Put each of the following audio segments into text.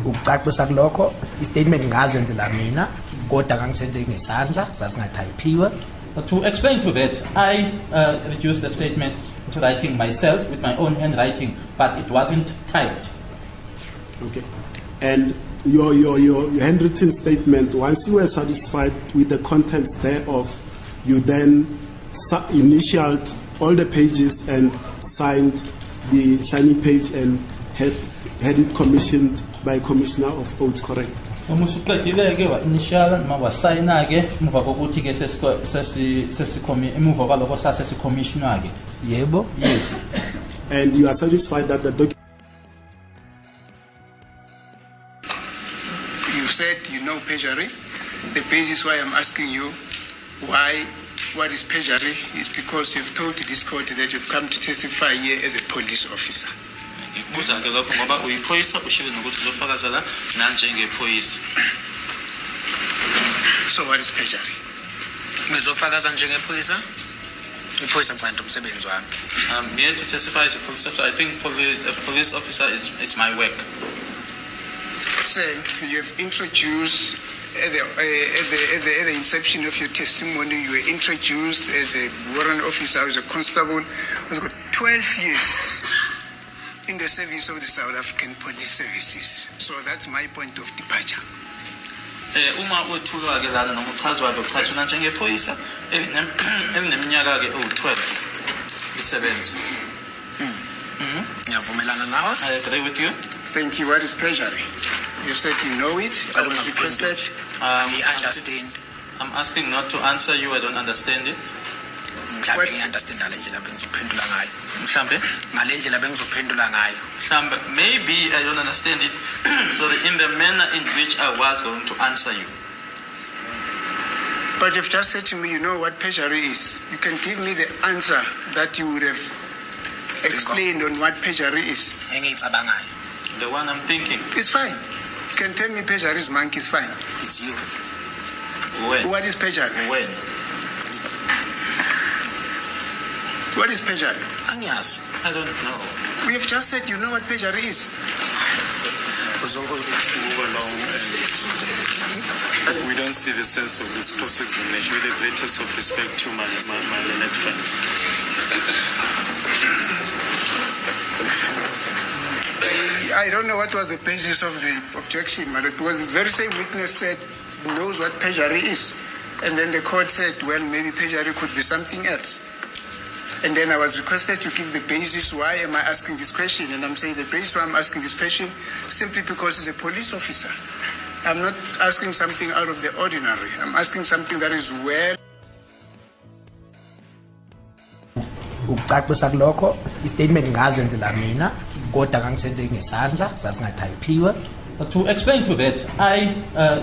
Ukucacisa kulokho istatement ngazenzela mina kodwa kangisenze ngesandla sasingatypiwe. To explain to that, I reduced the statement to writing myself with my own handwriting, but it wasn't typed. Okay. And your handwritten statement, once you were satisfied with the contents thereof, you then initialed all the pages and signed the signing page and had it commissioned by Commissioner of Oaths, correct? Umusuqedile-ke wa-initial noma wasayina-ke emuva kokuthi-ke emuva kwalokho sasesikhomishina-ke. Yebo. Yes. And you are satisfied that the document... You said you know perjury. The basis why I'm asking you what is perjury is because you've told this court that you've come to testify here as a police officer. Ngikubuza-ke lokho ngoba uyiphoyisa ushilo nokuthi uzofakazela nanjengephoyisa. So what is perjury? Ngizofakaza njengephoyisa? Iphoyisa ngicanda umsebenzi wami. I'm here to testify as a police officer. I think a police officer is my work. Sir, you have introduced at the inception of your testimony, you were introduced as a warrant officer, as a constable, who's got 12 years in the service of the South African Police Services. So that's my point of departure. Uma uthulwa-ke lana noma uchazwa-ke uchazwa njengephoyisa elineminyaka-ke 12 isebenza. Ngiyavumelana nawe. I agree with you. Thank you. What is perjury? You said you know it. I was requested. I understand. I'm asking not to answer you. I don't understand it. Mhlambe ngiunderstand ngale ndlela bengizophendula ngayo. Mhlambe ngale ndlela bengizophendula ngayo. Mhlambe maybe I don't understand it. So in the manner in which I was going to answer you. But you've just said to me, you know what perjury is. You can give me the answer that you would have explained on what perjury is. Engiyicabangayo. The one I'm thinking. It's fine. You can tell me perjury is monkey, it's fine. It's you. When? What is perjury? When? What is perjury? Angiyazi. I don't know. We have just said you know what perjury is. We don't see the sense of this cross-examination with the greatest of respect to my learned friend. I don't know what was the basis of the objection, but it was this very same witness said he knows what perjury is. And then the court said, well, maybe perjury could be something else. And then I was requested to give the basis why am I asking this question. And I'm saying the basis why I'm asking this question simply because he's a police officer. I'm not asking something out of the ordinary. I'm asking something that is well. Ukucacisa kulokho istatement ngazenzela mina kodwa kangisenze ngesandla sasingatypiwe. To explain to that, I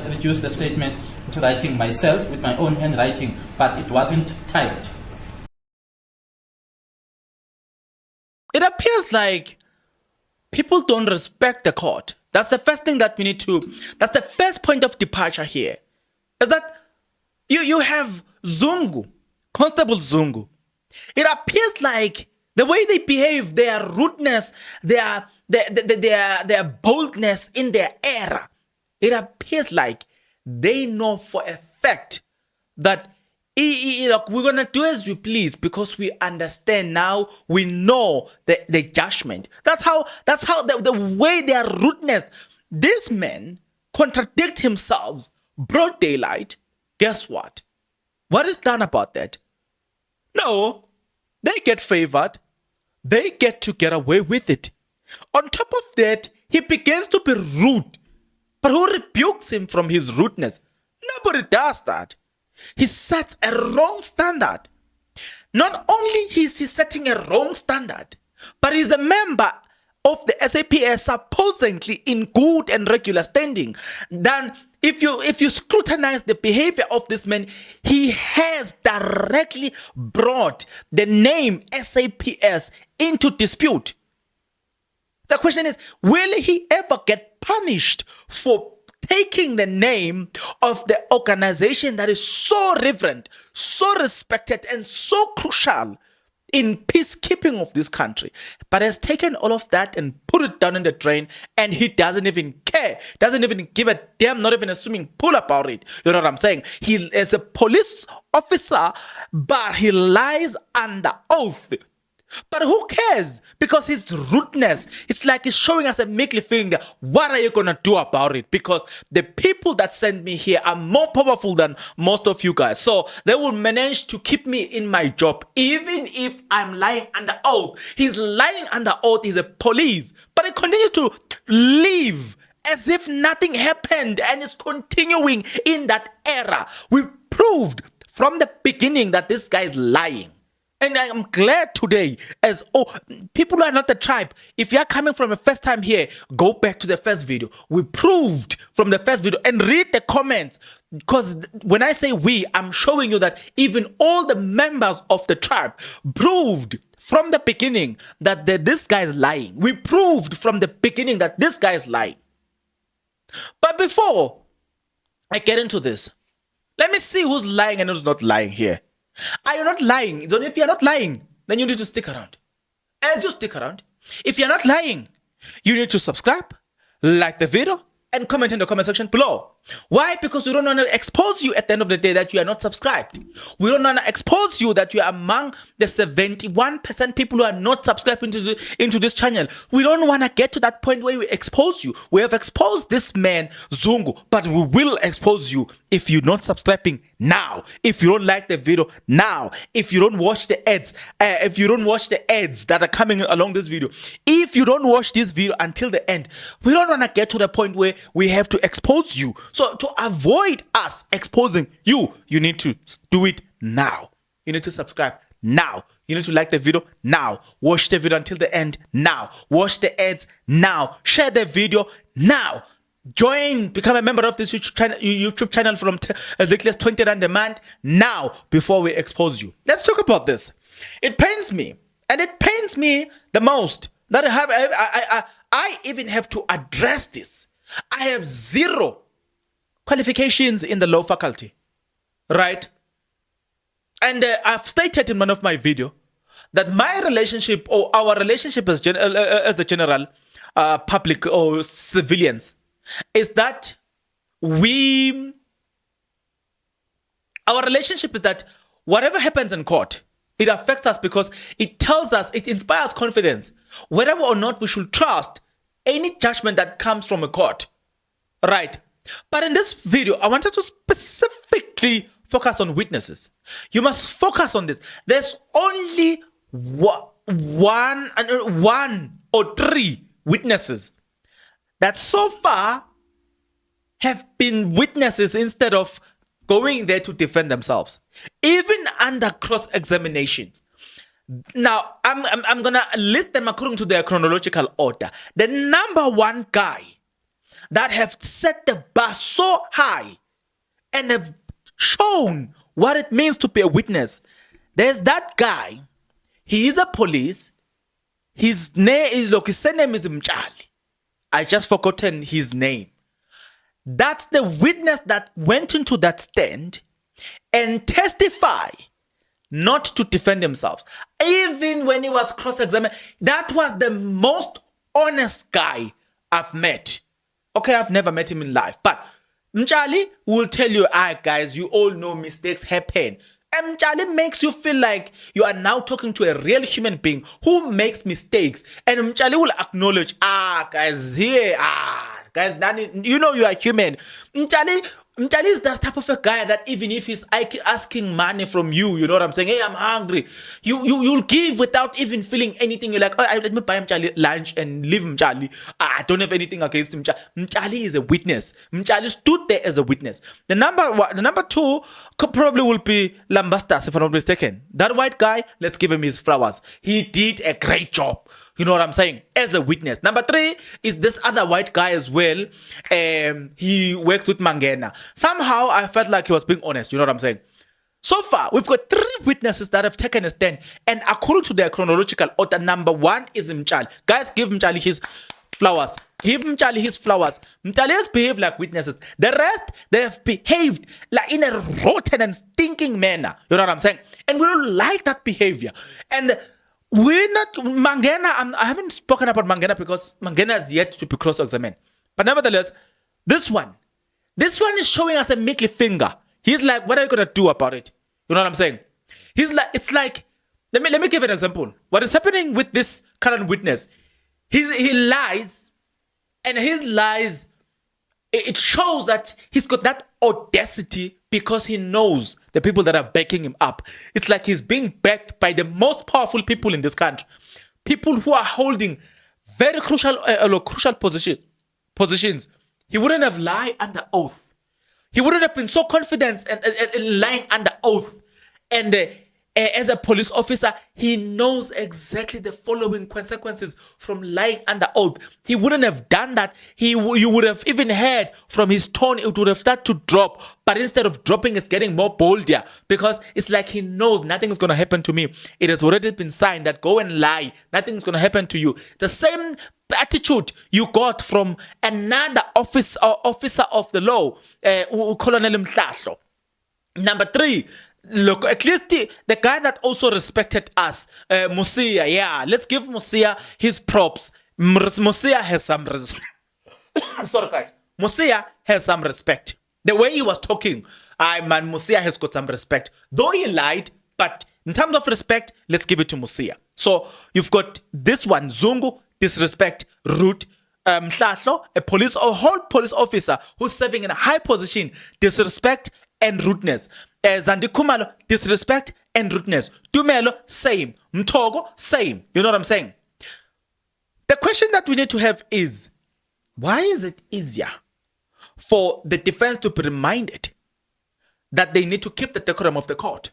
reduced the statement to writing myself with my own handwriting, but it wasn't typed. It appears like people don't respect the court. That's the first thing that we need to, that's the first point of departure here. Is that you have Zungu, Constable Zungu. It appears like the way they behave, their rudeness, their boldness in their era, it appears like they know for a fact that look, we're gonna do as we please because we understand now. We know the judgment. That's how the way their rudeness. This man contradict himself, broad daylight. Guess what? What is done about that? No, they get favored. They get to get away with it. On top of that, he begins to be rude. But who rebukes him from his rudeness? Nobody does that. He sets a wrong standard. Not only is he setting a wrong standard, but he's a member of the SAPS supposedly in good and regular standing. Then if you scrutinize the behavior of this man, he has directly brought the name SAPS into dispute. The question is, will he ever get punished for taking the name of the organization that is so reverent, so respected, and so crucial in peacekeeping of this country, but has taken all of that and put it down in the drain, and he doesn't even care, doesn't even give a damn, not even a swimming pool about it. You know what I'm saying? He is a police officer, but he lies under oath. But who cares? Because his rudeness, it's like he's showing us a meekly finger. What are you going to do about it? Because the people that send me here are more powerful than most of you guys. So they will manage to keep me in my job, even if I'm lying under oath. He's lying under oath. He's a police. But he continues to live as if nothing happened and is continuing in that era. We proved from the beginning that this guy is lying. And I am glad today, as people who are not the tribe, if you are coming from the first time here, go back to the first video. We proved from the first video and read the comments, because when I say we, I'm showing you that even all the members of the tribe proved from the beginning that this guy is lying. We proved from the beginning that this guy is lying. But before I get into this, let me see who's lying and who's not lying here. Are you not lying? So if you're not lying, then you need to stick around. As you stick around, if you're not lying, you need to subscribe, like the video, and comment in the comment section below. Why? Because we don't want to expose you at the end of the day that you are not subscribed. We don't want to expose you that you are among the 71% people who are not subscribed into this channel. We don't want to get to that point where we expose you. We have exposed this man, Zungu, but we will expose you if you're not subscribing now. If you don't like the video now. If you don't watch the ads. If you don't watch the ads that are coming along this video. If you don't watch this video until the end. We don't want to get to the point where we have to expose you. So to avoid us exposing you, you need to do it now. You need to subscribe now. You need to like the video now. Watch the video until the end now. Watch the ads now. Share the video now. Join, become a member of this YouTube channel from as little as 20 Rand a month now before we expose you. Let's talk about this. It pains me, and it pains me the most that I even have to address this. I have zero qualifications in the law faculty, right? And I've stated in one of my videos that my relationship or our relationship as the general public or civilians is that our relationship is that whatever happens in court, it affects us because it tells us, it inspires confidence, whether or not we should trust any judgment that comes from a court, right? But in this video, I wanted to specifically focus on witnesses. You must focus on this. There's only one or three witnesses that so far have been witnesses instead of going there to defend themselves, even under cross-examination. Now, I'm going to list them according to their chronological order. The number one guy that have set the bar so high and have shown what it means to be a witness. There's that guy. He is a police. His name is Mchali. I just forgotten his name. That's the witness that went into that stand and testify not to defend themselves. Even when he was cross-examined, that was the most honest guy I've met. Okay, I've never met him in life, but Mchali will tell you, guys, you all know mistakes happen. And Mchali makes you feel like you are now talking to a real human being who makes mistakes. And Mchali will acknowledge, guys, here, guys, you know you are human. Mchali is that type of a guy that even if he's asking money from you, you know what I'm saying? Hey, I'm hungry. You'll give without even feeling anything. You're like, let me buy Mchali lunch and leave Mchali. I don't have anything against Mchali. Mchali is a witness. Mchali stood there as a witness. The number two probably will be Lambastas, if I'm not mistaken. That white guy, let's give him his flowers. He did a great job. You know what I'm saying? As a witness. Number three is this other white guy as well. He works with Mangena. Somehow I felt like he was being honest. You know what I'm saying? So far, we've got three witnesses that have taken a stand. And according to their chronological order, number one is Mchali. Guys, give Mchali his flowers. give Mtali his flowers. Mtali has behaved like witnesses. The rest, they have behaved like in a rotten and stinking manner. You know what I'm saying? And we don't like that behavior. And we're not, Mangena, I haven't spoken about Mangena because Mangena is yet to be cross-examined. But nevertheless, this one is showing us a middle finger. He's like, what are you going to do about it? You know what I'm saying? He's like, it's like, let me give an example. What is happening with this current witness? He lies, and his lies, it shows that he's got that audacity because he knows the people that are backing him up. It's like he's being backed by the most powerful people in this country. People who are holding very crucial positions. He wouldn't have lied under oath. He wouldn't have been so confident and lying under oath. And as a police officer, he knows exactly the following consequences from lying under oath. He wouldn't have done that. You would have even heard from his tone, it would have started to drop. But instead of dropping, it's getting more bolder because it's like he knows nothing is going to happen to me. It has already been signed that go and lie. Nothing is going to happen to you. The same attitude you got from another officer of the law, Colonel Mhlahlo. Number 3, look, at least the guy that also respected us, Musia. Yeah, let's give Musia his props. Musia has some sorry guys. Musia has some respect. The way he was talking, Musia has got some respect. Though he lied, but in terms of respect, let's give it to Musia. So you've got this one, Zungu, disrespect, rude. Mhlahlo, a whole police officer who's serving in a high position, disrespect and rudeness. Zandi Khumalo, disrespect and rudeness. Tumelo, same. Mtogo, same. You know what I'm saying? The question that we need to have is, why is it easier for the defense to be reminded that they need to keep the decorum of the court,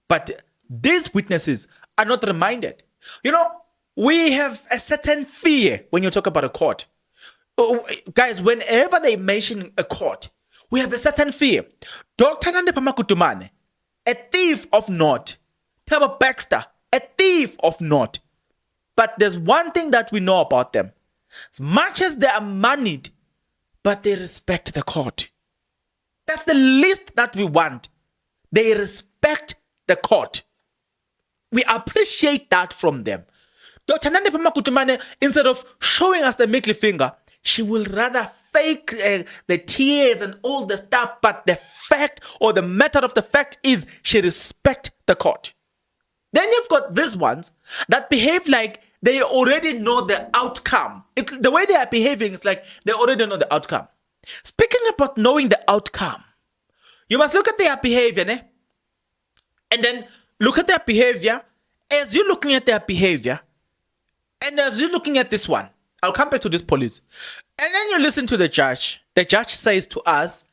but these witnesses are not reminded? You know, we have a certain fear when you talk about a court. Guys, whenever they mention a court, we have a certain fear. Dr. Nande Pamakutumane, a thief of naught. Tabo Baxter, a thief of naught. But there's one thing that we know about them. As much as they are moneyed, but they respect the court. That's the least that we want. They respect the court. We appreciate that from them. Dr. Nande Pamakutumane, instead of showing us the middle finger, she will rather fake the tears and all the stuff, but the fact or the matter of the fact is she respects the court. Then you've got these ones that behave like they already know the outcome. The way they are behaving is like they already know the outcome. Speaking about knowing the outcome, you must look at their behavior, and then look at their behavior as you're looking at their behavior, and as you're looking at this one. I'll come back to this police. And then you listen to the judge. The judge says to us,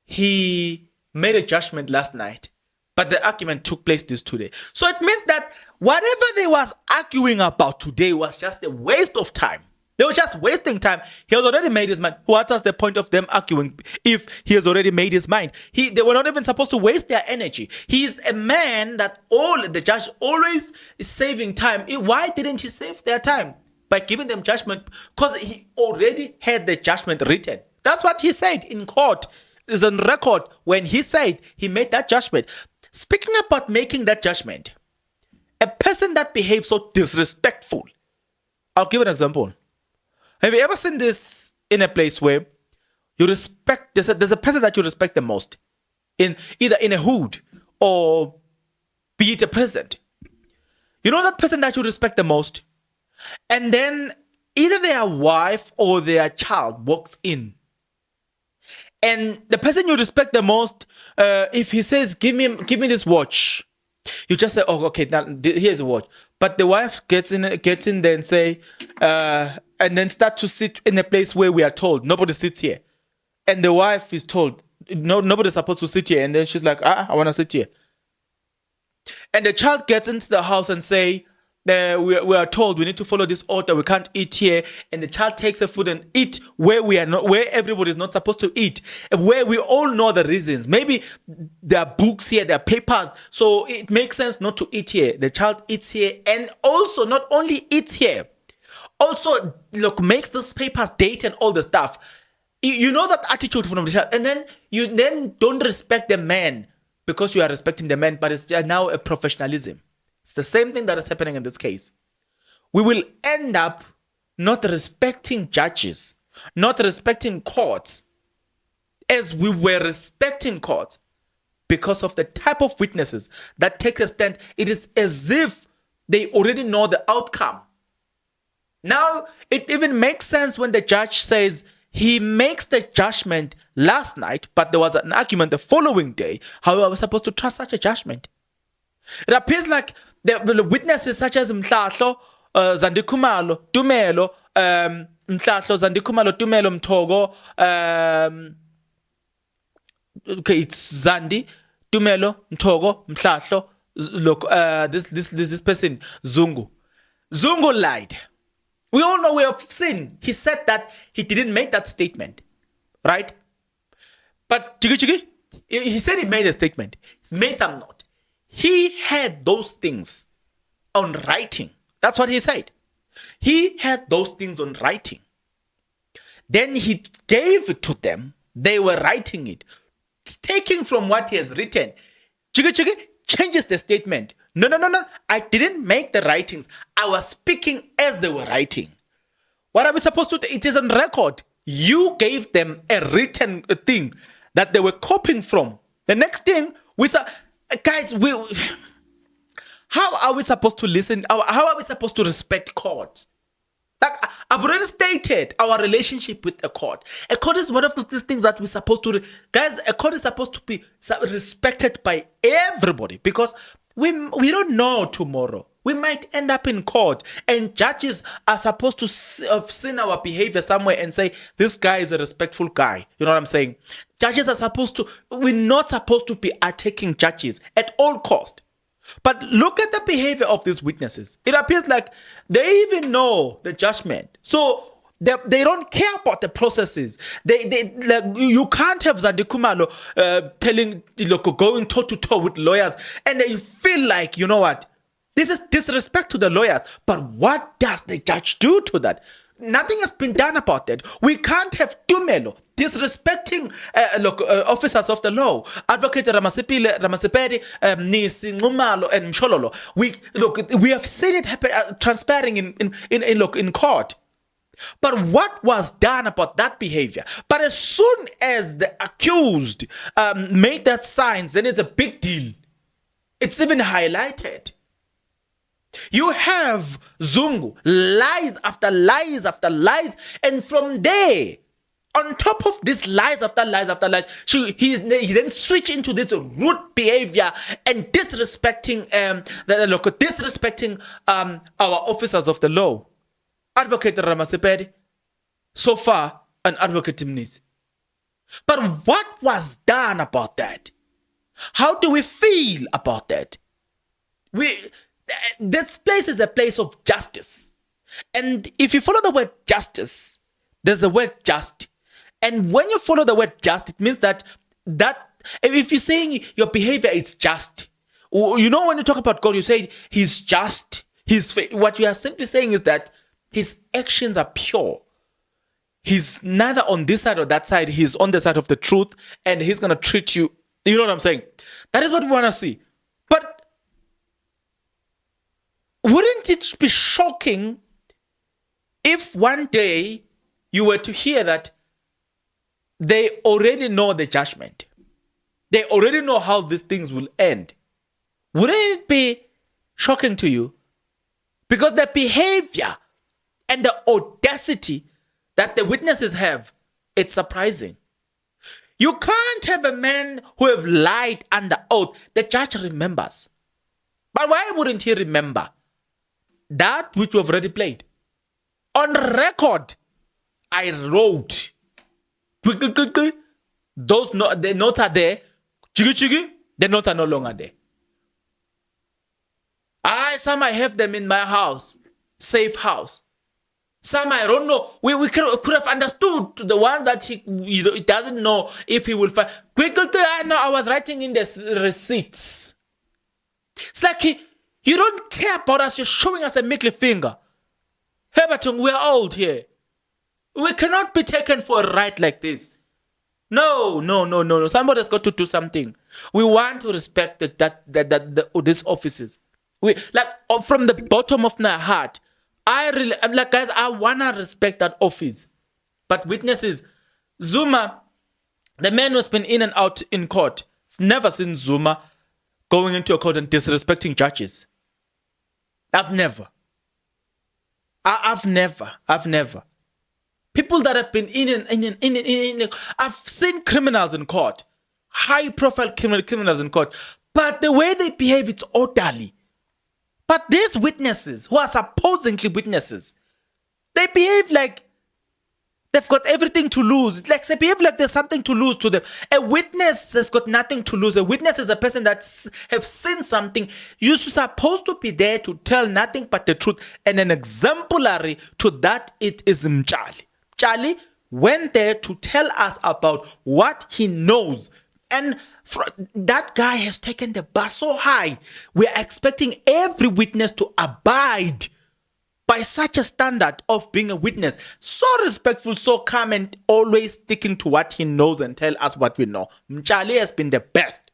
he made a judgment last night, but the argument took place this today. So it means that whatever they was arguing about today was just a waste of time. They were just wasting time. He has already made his mind. What was the point of them arguing if he has already made his mind? They were not even supposed to waste their energy. He's a man that the judge always is saving time. Why didn't he save their time? By giving them judgment, because he already had the judgment written. That's what he said in court. It's on record when he said he made that judgment. Speaking about making that judgment, a person that behaves so disrespectful, I'll give an example. Have you ever seen this in a place where you respect, there's a person that you respect the most, either in a hood or be it a president? You know that person that you respect the most? And then either their wife or their child walks in. And the person you respect the most, if he says, give me this watch, you just say, oh, okay, now here's a watch. But the wife gets in there and say, and then start to sit in a place where we are told, nobody sits here. And the wife is told, no, nobody's supposed to sit here. And then she's like, I want to sit here. And the child gets into the house and say, we are told we need to follow this order. We can't eat here, and the child takes the food and eat where everybody is not supposed to eat, where we all know the reasons. Maybe there are books here, there are papers, so it makes sense not to eat here. The child eats here, and also not only eats here, also look makes these papers date and all the stuff. You know that attitude from the child, and then you then don't respect the man because you are respecting the man, but it's now a professionalism. It's the same thing that is happening in this case. We will end up not respecting judges, not respecting courts as we were respecting courts because of the type of witnesses that take a stand. It is as if they already know the outcome. Now, it even makes sense when the judge says he makes the judgment last night, but there was an argument the following day. How are we supposed to trust such a judgment? It appears like the witnesses such as Mhlahlo, Zandikumalo, Tumelo, Mhlahlo, Zandikumalo, Tumelo, Mtogo, okay, it's Zandi, Tumelo, Mtogo, Mhlahlo, look, this person, Zungu. Zungu lied. We all know, we have seen. He said that he didn't make that statement, right? But Chigi, he said he made a statement. He made some note. He had those things on writing. That's what he said. He had those things on writing. Then he gave it to them. They were writing it. Taking from what he has written. Chigi changes the statement. No. I didn't make the writings. I was speaking as they were writing. What are we supposed to do? It is on record. You gave them a written thing that they were copying from. The next thing, guys, how are we supposed to listen? How are we supposed to respect court? Like, I've already stated our relationship with a court. A court is one of these things that we're supposed to... Guys, a court is supposed to be respected by everybody because we don't know tomorrow. We might end up in court and judges are supposed to have seen our behavior somewhere and say, this guy is a respectful guy. You know what I'm saying? Judges are supposed to... We're not supposed to be attacking judges at all cost. But look at the behavior of these witnesses. It appears like they even know the judgment. So they don't care about the processes. They like, you can't have Zandikumalo going toe to toe with lawyers, and you feel like, you know what, this is disrespect to the lawyers. But what does the judge do to that? Nothing has been done about that. We can't have Tumelo disrespecting officers of the law. Advocate Ramasepedi, Nisi, Ngumalo, and Mshololo. We have seen it happen, transpiring in court. But what was done about that behavior? But as soon as the accused made that signs, then it's a big deal. It's even highlighted. You have Zungu, lies after lies after lies, and from there, on top of these lies after lies after lies, he then switched into this rude behavior and disrespecting our officers of the law. Advocate Ramasepedi, so far an advocate Timnis. But what was done about that? How do we feel about that? This place is a place of justice. And if you follow the word justice, there's the word just. And when you follow the word just, it means that if you're saying your behavior is just, you know, when you talk about God, you say he's just. What you are simply saying is that his actions are pure. He's neither on this side or that side. He's on the side of the truth, and he's going to treat you. You know what I'm saying? That is what we want to see. But wouldn't it be shocking if one day you were to hear that they already know the judgment? They already know how these things will end. Wouldn't it be shocking to you? Because the behavior and the audacity that the witnesses have, it's surprising. You can't have a man who have lied under oath. The judge remembers. But why wouldn't he remember that which we have already played? On record, I wrote. The notes are there. The notes are no longer there. Some I have them in my house. Safe house. Some I don't know. We could have understood the one that he doesn't know if he will find. I know I was writing in the receipts. It's like you don't care about us. You're showing us a middle finger. Hey, Batung, we are old here. We cannot be taken for a ride like this. No. Somebody's got to do something. We want to respect these offices. We from the bottom of my heart. Guys, I wanna respect that office. But witnesses, Zuma, the man who's been in and out in court, never seen Zuma going into a court and disrespecting judges. I've never. People that have been in I've seen criminals in court, high-profile criminals in court, but the way they behave, it's orderly. But these witnesses, who are supposedly witnesses, they behave like they've got everything to lose. Like they behave like there's something to lose to them. A witness has got nothing to lose. A witness is a person that have seen something. You're supposed to be there to tell nothing but the truth. And an exemplary to that, it is Mchali. Charlie went there to tell us about what he knows. And that guy has taken the bar so high. We are expecting every witness to abide by such a standard of being a witness. So respectful, so calm, and always sticking to what he knows and tell us what we know. Mchali has been the best.